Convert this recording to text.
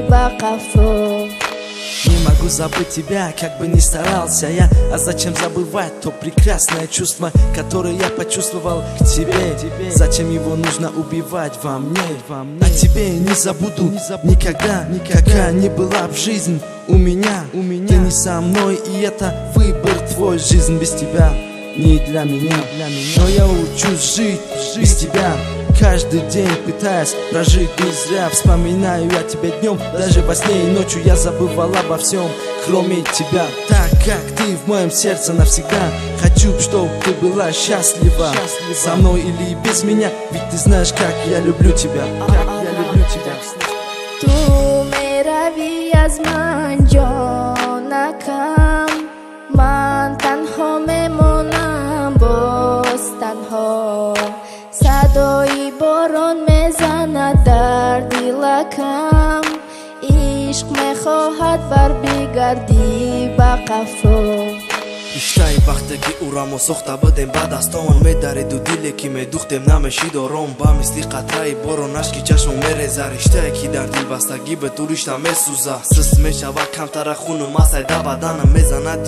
по кафе. Не могу забыть тебя, как бы ни старался я. А зачем забывать то прекрасное чувство, которое я почувствовал к тебе? Зачем его нужно убивать во мне? А тебе не забуду никогда, какая ни была б жизнь у меня. Ты не со мной, и это выбор твой. Жизнь без тебя не для меня. Но я учусь жить без тебя. Каждый день пытаясь прожить не зря. Вспоминаю я тебя днем, даже во сне и ночью. Я забывал обо всем, кроме тебя. Так как ты в моем сердце навсегда. Хочу, чтобы ты была счастлива со мной или без меня. Ведь ты знаешь, как я люблю тебя. Как я люблю тебя. Tu meravi az man jonakam, man tanho memonam boz tanho. صدای باران میزند در دلکم، عشق میخواهد بر بگردی به قفا. بیشتری وقتی که او را مسخته بدیم بعد از تون میدارید و دیلی که میدوختیم نمیشید آرام. با مثلی قطره بارانش که چشم میریزه، رشته که در دل بستگی به تو رشته میسوزه. سست میشود کمتر خون و مسیده بدنم میزند.